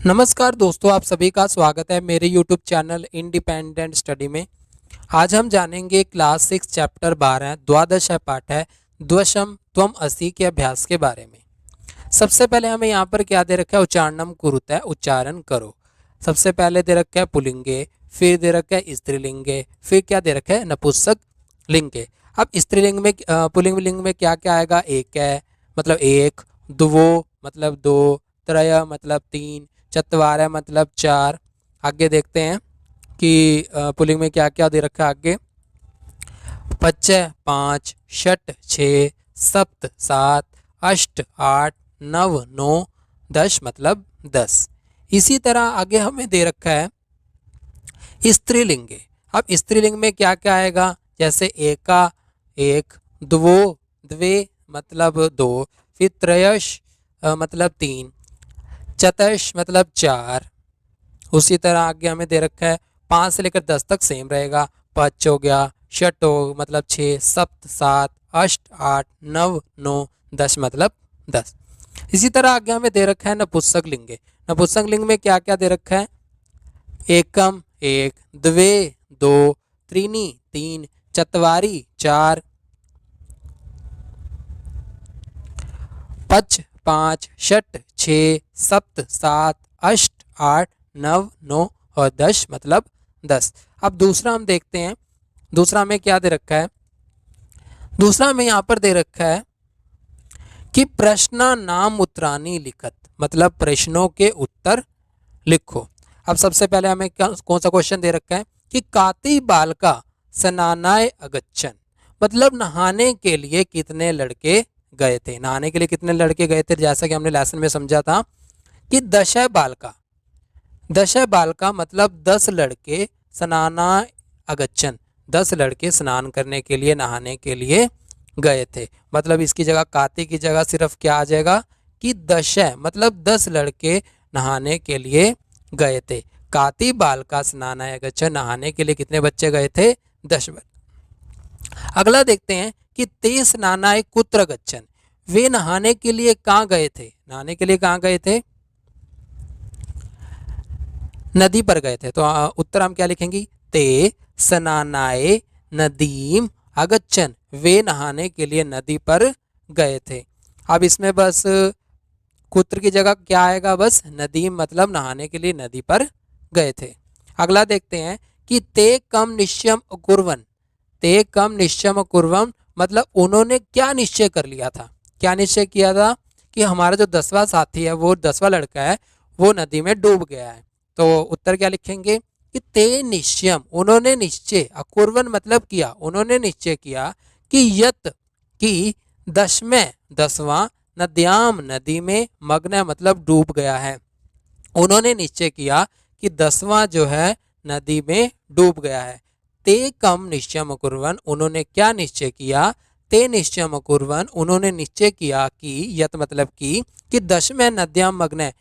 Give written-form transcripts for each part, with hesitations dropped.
नमस्कार दोस्तों, आप सभी का स्वागत है मेरे YouTube चैनल इंडिपेंडेंट स्टडी में। आज हम जानेंगे क्लास 6 चैप्टर 12 द्वादश पाठ है द्वशम त्वम असि के अभ्यास के बारे में। सबसे पहले हमें यहाँ पर क्या दे रखा है, उच्चारणम कुरुत है, उच्चारण करो। सबसे पहले दे रखा है पुलिंगे, फिर दे रखा है स्त्रीलिंगे, फिर क्या दे रखा है नपुंसक लिंगे। अब स्त्रीलिंग में पुलिंग लिंग में क्या क्या आएगा, एक है मतलब एक, द्वो मतलब दो, त्रय मतलब तीन, चत्वार मतलब चार। आगे देखते हैं कि पुलिंग में क्या क्या दे रखा है आगे। पच्च पाँच, षट छः, सप्त सात, अष्ट आठ, नव नौ, दश मतलब 10। इसी तरह आगे हमें दे रखा है स्त्रीलिंगे। अब स्त्रीलिंग में क्या क्या आएगा, जैसे एका एक, द्वो द्वे मतलब दो, फिर त्रयश मतलब तीन, चतश मतलब चार। उसी तरह आगे हमें दे रखा है 5 से लेकर 10 तक सेम रहेगा। पच हो गया, षट हो मतलब 6, सप्त सात, अष्ट आठ, नव नौ, 10 मतलब 10। इसी तरह आगे हमें दे रखा है नपुंसक लिंगे। नपुंसक लिंग में क्या क्या दे रखा है, एकम एक, द्वे दो, त्रीनी तीन, चत्वारी चार, पच पाँच, षट छः, सप्त सात, अष्ट आठ, नव नौ और 10 मतलब 10। अब दूसरा हम देखते हैं, दूसरा में क्या दे रखा है। दूसरा में यहाँ पर दे रखा है कि प्रश्न नाम उत्तरानी लिखत, मतलब प्रश्नों के उत्तर लिखो। अब सबसे पहले हमें कौन सा क्वेश्चन दे रखा है कि काती बालका स्नानाय अगच्छन, मतलब नहाने के लिए कितने लड़के गए थे। नहाने के लिए कितने लड़के गए थे, जैसा कि हमने लेसन में समझा था कि दश बालका, दश बालका मतलब 10 लड़के, स्नाना अगच्छन 10 लड़के स्नान करने के लिए, नहाने के लिए गए थे। मतलब इसकी जगह काती की जगह सिर्फ क्या आ जाएगा कि दश, मतलब 10 लड़के नहाने के लिए गए थे। काती बालका स्नानाय अगच्छन, नहाने के लिए कितने बच्चे गए थे, 10। अगला देखते हैं कि ते स्नानाय कुत्र गच्छन, वे नहाने के लिए कहाँ गए थे। नहाने के लिए कहाँ गए थे, नदी पर गए थे। तो उत्तर हम क्या लिखेंगे, ते स्नानाय नदीम अगच्छन, वे नहाने के लिए नदी पर गए थे। अब इसमें बस कुत्र की जगह क्या आएगा, बस नदीम, मतलब नहाने के लिए नदी पर गए थे। अगला देखते हैं कि ते कम निश्चयम कुर्वन, ते कम निश्चयम कुर्वम मतलब उन्होंने क्या निश्चय कर लिया था। क्या निश्चय किया था कि हमारा जो 10वां साथी है, वो 10वां लड़का है, वो नदी में डूब गया है। तो उत्तर क्या लिखेंगे कि ते निश्चयम, उन्होंने निश्चय, अकुर्वन मतलब किया, उन्होंने निश्चय किया कि यत कि 10वां नद्याम नदी में, मग्न मतलब डूब गया है। उन्होंने निश्चय किया कि 10वां जो है नदी में डूब गया है। ते कम निश्चयम कुर्वन, उन्होंने क्या निश्चय किया, ते निश्चयम कुर्वन उन्होंने निश्चय किया कि, यत मतलब कि 10वें नद्याम मग्न,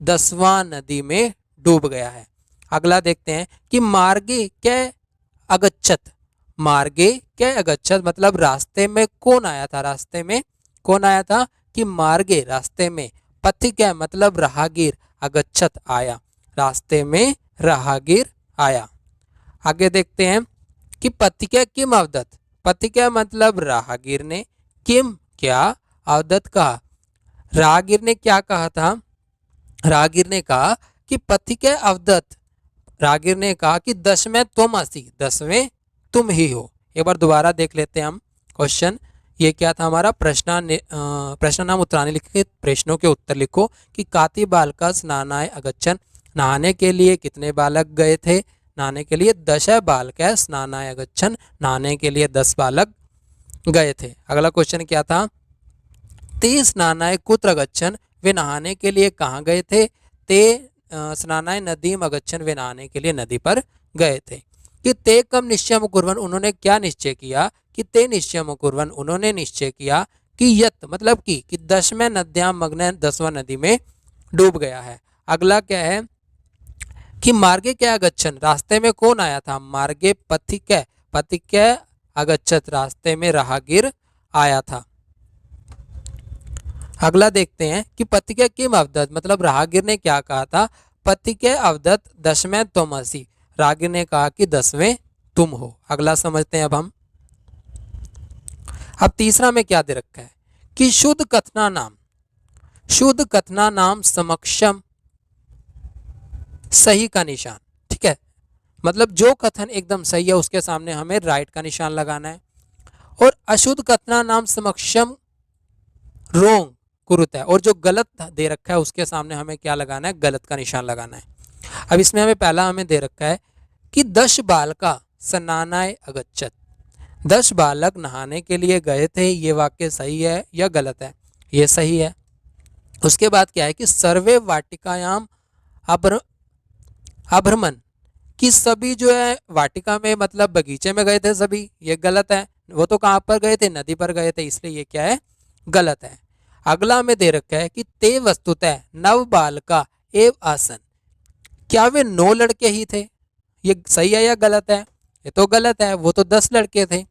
10वां नदी में डूब गया है। अगला देखते हैं कि मार्गे कै अगच्छत, मार्गे कै अगच्छत मतलब रास्ते में कौन आया था, रास्ते में कौन आया था कि मार्गे रास्ते में, पथिक है मतलब राहगीर, अगच्छत आया, रास्ते में राहगीर आया। आगे देखते हैं कि पथिक किम अवदत, पथिक मतलब राहगीर ने, किम क्या, अवदत कहा, राहगीर ने क्या कहा था। राहगीर ने कहा कि पथिक अवदत, राहगीर ने कहा कि 10वें तुम असी, 10वें तुम ही हो। एक बार दोबारा देख लेते हैं हम क्वेश्चन। ये क्या था हमारा, प्रश्न नाम उत्तरानी लिखे, प्रश्नों के उत्तर लिखो कि काती बालका स्नानाय अगच्छन, नहाने के लिए कितने बालक गए थे। नहाने के लिए 10 बालक स्नानाय अगच्छन, नहाने के लिए 10 बालक गए थे। अगला क्वेश्चन क्या था, ते स्नानाय कुत्र अगच्छन, वे नहाने के लिए कहाँ गए थे। ते स्नानाय नदीम अगच्छन, वे नहाने के लिए नदी पर गए थे। कि ते कम निश्चयम कुर्वन, उन्होंने क्या निश्चय किया कि ते निश्चयम कुर्वन, उन्होंने निश्चय किया कि यत मतलब कि 10वें नद्याम मग्न, 10वां नदी में डूब गया है। अगला क्या है कि मार्गे क्या अगच्छन, रास्ते में कौन आया था, मार्गे पथिक, पथिक अगच्छत, रास्ते में राहगीर आया था। अगला देखते हैं कि पथिक किम अवदत मतलब राहगीर ने क्या कहा था, पति के अवदत्त दशमें त्वमसि, रागिनी ने कहा कि 10वें तुम हो। अगला समझते हैं अब तीसरा में क्या दे रखा है कि शुद्ध कथना नाम, शुद्ध कथना नाम समक्षम सही का निशान। ठीक है, मतलब जो कथन एकदम सही है उसके सामने हमें राइट का निशान लगाना है, और अशुद्ध कथना नाम समक्षम रोंग कुरुत है, और जो गलत दे रखा है उसके सामने हमें क्या लगाना है, गलत का निशान लगाना है। अब इसमें हमें दे रखा है कि 10 बालका स्नानाय अगच्छत, 10 बालक नहाने के लिए गए थे। ये वाक्य सही है या गलत है? ये सही है। उसके बाद क्या है कि सर्वे वाटिकायाम अभ्रमण, कि सभी जो है वाटिका में मतलब बगीचे में गए थे सभी, ये गलत है। वो तो कहाँ पर गए थे, नदी पर गए थे, इसलिए ये क्या है, गलत है। अगला में दे रखा है कि ते वस्तुतः नव बालका एव आसन, क्या वे 9 लड़के ही थे? ये सही है या गलत है? ये तो गलत है, वो तो 10 लड़के थे।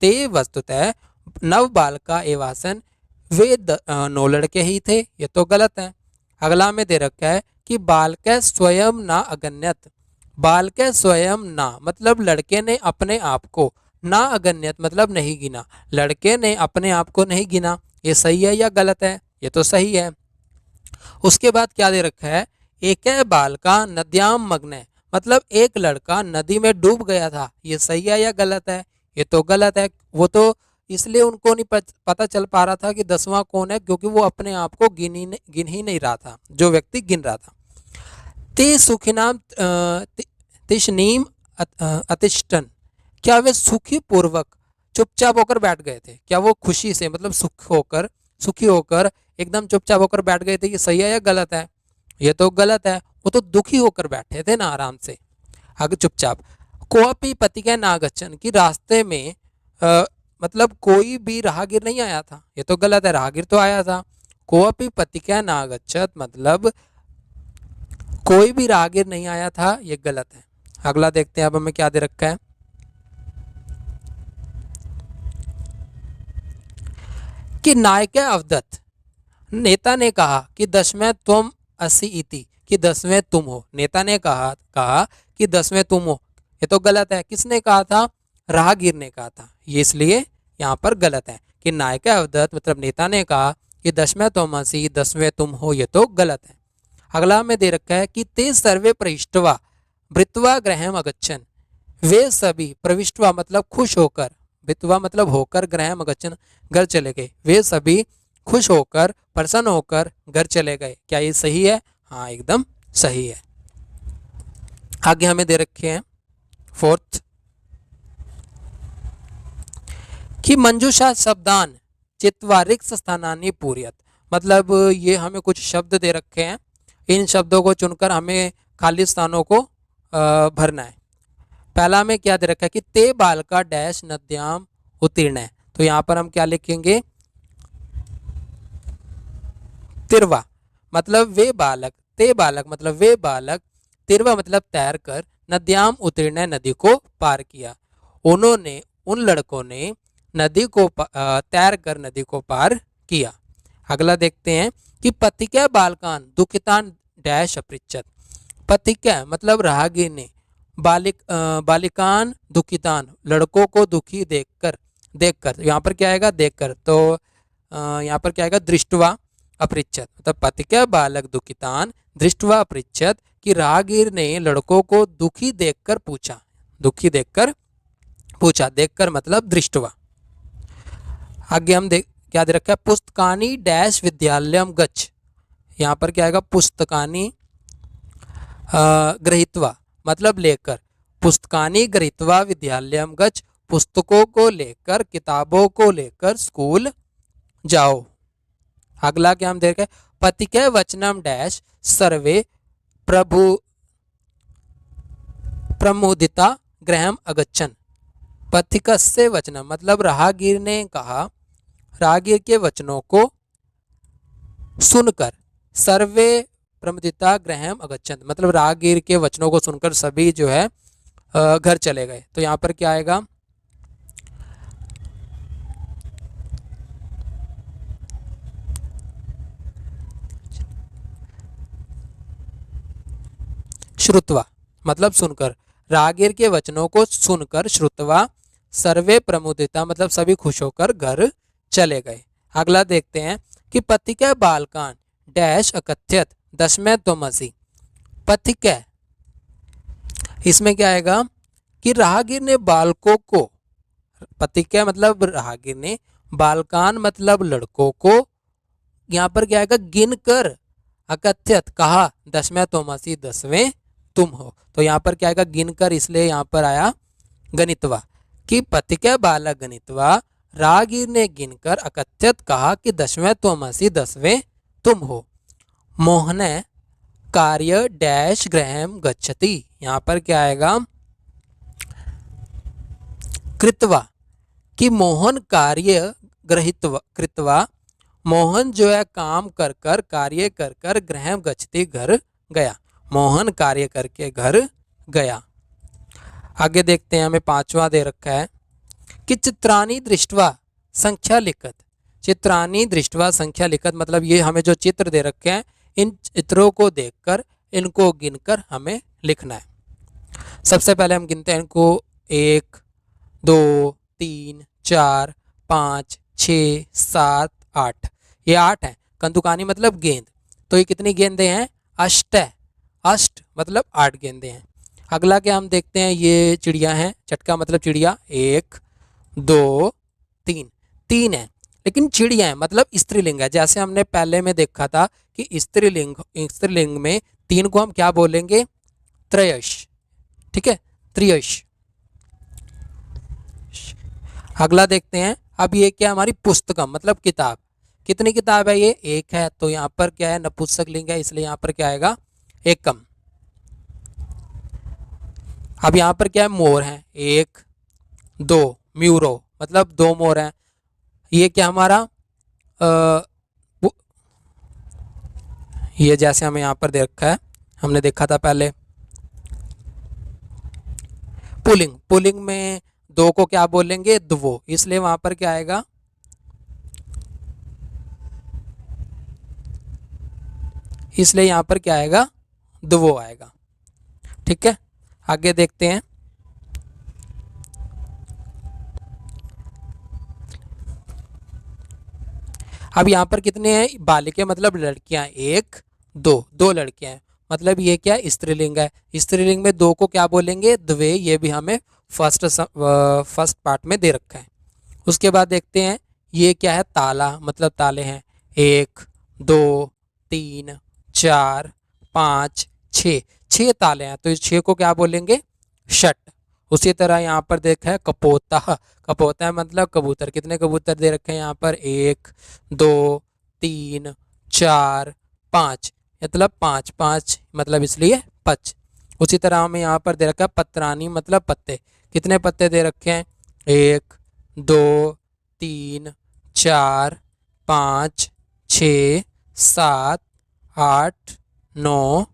ते वस्तुतः नव बालका एव आसन, वे 9 लड़के ही थे, ये तो गलत है। अगला में दे रखा है कि बालक स्वयं ना अगण्यत, बालक स्वयं ना मतलब लड़के ने अपने आप को, ना अगण्यत मतलब नहीं गिना, लड़के ने अपने आप को नहीं गिना। ये सही है या गलत है? ये तो सही है। उसके बाद क्या दे रखा है, एक बालका नद्याम मग्न, मतलब एक लड़का नदी में डूब गया था। ये सही है या गलत है? ये तो गलत है। वो तो इसलिए उनको नहीं पता चल पा रहा था कि 10वां कौन है, क्योंकि वो अपने आप को गिन ही नहीं रहा था, जो व्यक्ति गिन रहा था। ते सुखिनाम तिशनीम अतिष्ठन, क्या वे सुखी पूर्वक चुपचाप होकर बैठ गए थे? क्या वो खुशी से मतलब सुखी होकर एकदम चुपचाप होकर बैठ गए थे? ये सही है या गलत है? ये तो गलत है। वो तो दुखी होकर बैठे थे ना, आराम से आगे चुपचाप। कोअपि पति के नागच्छन, की रास्ते में मतलब कोई भी राहगीर नहीं आया था। ये तो गलत है, राहगीर तो आया था। कोअपि पति के नागच्छत मतलब कोई भी राहगीर नहीं आया था, ये गलत है। अगला देखते हैं अब हमें क्या दे रखा है कि नायक अवदत्त, नेता ने कहा कि 10वें तुम असि इति, कि 10वें तुम हो। नेता ने कहा कि 10वें तुम हो, ये तो गलत है। किसने कहा था? राहगीर ने कहा था, ये इसलिए यहाँ पर गलत है कि नायक अवदत्त मतलब नेता ने कहा कि 10वें तुम असि, 10वें तुम हो, ये तो गलत है। अगला में दे रखा है कि ते सर्वे प्रविष्टवा भृत्वा गृहम अगच्छन, वे सभी प्रविष्टवा मतलब खुश होकर, भृत्वा मतलब होकर, गृहम अगच्छन घर चले गए, वे सभी खुश होकर प्रसन्न होकर घर चले गए। क्या ये सही है? हाँ, एकदम सही है। आगे हमें दे रखे हैं 4th कि मंजूषा शब्दान चित्वा रिक्त स्थानानि पूर्यत, मतलब ये हमें कुछ शब्द दे रखे हैं, इन शब्दों को चुनकर हमें खाली स्थानों को भरना है। पहला में क्या दे रखा है कि ते बालका डैश नद्याम उत्तीर्ण है, तो यहाँ पर हम क्या लिखेंगे? तिरवा मतलब वे बालक, ते बालक मतलब वे बालक, तिरवा मतलब तैर कर, नद्याम उत्तीर्ण नदी को पार किया। उन्होंने, उन लड़कों ने नदी को तैर कर नदी को पार किया। अगला देखते हैं कि पथिका बालकान दुखितान डैश अपृच्छत, पथिका मतलब राहगीर ने, बालिकान दुखितान लड़कों को दुखी देखकर यहाँ पर क्या आएगा? देखकर, तो यहाँ पर क्या आएगा? दृष्टवा अपृच्छत, मतलब पथिका बालक दुखितान दृष्टवा अपृच्छत, कि राहगीर ने लड़कों को दुखी देखकर पूछा, दुखी देखकर पूछा, देखकर मतलब दृष्टवा। आगे हम क्या दे रखा है? पुस्तकानी डैश विद्यालयम गच्छ, यहाँ पर क्या आएगा? पुस्तकानी गृहीत्वा मतलब लेकर, पुस्तकानी गृहीत्वा विद्यालयम गच्छ, पुस्तकों को लेकर, किताबों को लेकर स्कूल जाओ। अगला क्या हम देख रहे हैं? पथिके वचनम डैश सर्वे प्रमुदिता गृहम अगच्छन, पथिकस्य वचनम मतलब राहगीर ने कहा, राहगीर के वचनों को सुनकर, सर्वे प्रमुदिता गृहम अगच्छन मतलब राहगीर के वचनों को सुनकर सभी जो है घर चले गए। तो यहाँ पर क्या आएगा? श्रुत्वा मतलब सुनकर, राहगीर के वचनों को सुनकर, श्रुत्वा सर्वे प्रमुदिता मतलब सभी खुश होकर घर चले गए। अगला देखते हैं कि पथिक बालकान डैश अकथ्यत दशमें त्वमसि। पथिक, इसमें क्या आएगा कि राहगीर ने बालकों को, पथिक मतलब राहगीर ने, बालकान मतलब लड़कों को, यहाँ पर क्या आएगा गिनकर, अकथ्यत कहा, दशमें त्वमसि 10वें तुम हो। तो यहाँ पर क्या आएगा गिनकर, इसलिए यहाँ पर आया गणितवा कि पथिक बालक गणितवा, राहगीर ने गिनकर अकथ्यत कहा कि 10वें त्वमसि 10वें तुम हो। मोहन कार्य डैश गृहम गच्छति, यहाँ पर क्या आएगा कृत्वा कि मोहन कार्य गृहीत्वा कृत्वा, मोहन जो है काम कर कर, कार्य कर कर, गृहम गच्छति घर गया, मोहन कार्य करके घर गया। आगे देखते हैं, हमें 5वां दे रखा है कि चित्राणी दृष्टवा संख्या लिखत। चित्राणी दृष्टवा संख्या लिखत मतलब ये हमें जो चित्र दे रखे हैं, इन चित्रों को देखकर, इनको गिनकर हमें लिखना है। सबसे पहले हम गिनते हैं इनको, 1 2 3 4 5 6 7 8, ये 8 है। कंदुकानी मतलब गेंद, तो ये कितनी गेंदें हैं, अष्ट है, अष्ट मतलब 8 गेंदें हैं। अगला क्या हम देखते हैं, ये चिड़िया हैं, चटका मतलब चिड़िया, 1 2 3, 3 है, लेकिन चिड़िया है मतलब स्त्रीलिंग है। जैसे हमने पहले में देखा था कि स्त्रीलिंग में 3 को हम क्या बोलेंगे, त्रयश, ठीक है, त्रियश। अगला देखते हैं, अब ये क्या हमारी पुस्तकम मतलब किताब, कितनी किताब है ये, 1 है, तो यहाँ पर क्या है नपुंसक लिंग है, इसलिए यहाँ पर क्या आएगा एकम। अब यहाँ पर क्या है मोर है, 1 2, म्यूरो मतलब 2 मोर हैं। ये क्या हमारा ये जैसे हमें यहाँ पर दे रखा है, हमने देखा था पहले, पुलिंग, पुलिंग में 2 को क्या बोलेंगे, द्वो, इसलिए वहां पर क्या आएगा इसलिए यहां पर क्या आएगा द्वो आएगा। ठीक है, आगे देखते हैं। अब यहाँ पर कितने हैं, बालिके मतलब लड़कियां, 1 2, 2 लड़कियां हैं, मतलब ये क्या स्त्रीलिंग है। स्त्रीलिंग में 2 को क्या बोलेंगे, द्वे, ये भी हमें फर्स्ट पार्ट में दे रखा है। उसके बाद देखते हैं ये क्या है, ताला मतलब ताले हैं, 1 2 3 4 5 6, 6 ताले हैं, तो इस 6 को क्या बोलेंगे, षट। उसी तरह यहाँ पर देखा है कपोता, कपोता मतलब कबूतर, कितने कबूतर दे रखे हैं यहाँ पर, 1 2 3 4 5, मतलब 5 5 मतलब इसलिए पच। उसी तरह हमें यहाँ पर दे रखा है पत्रानी मतलब पत्ते, कितने पत्ते दे रखे हैं, 1 2 3 4 5 6 7 8 9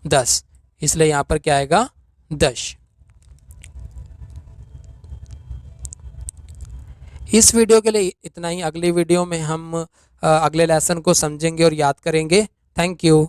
10, इसलिए यहाँ पर क्या आएगा 10। इस वीडियो के लिए इतना ही। अगली वीडियो में हम अगले लेसन को समझेंगे और याद करेंगे। Thank you.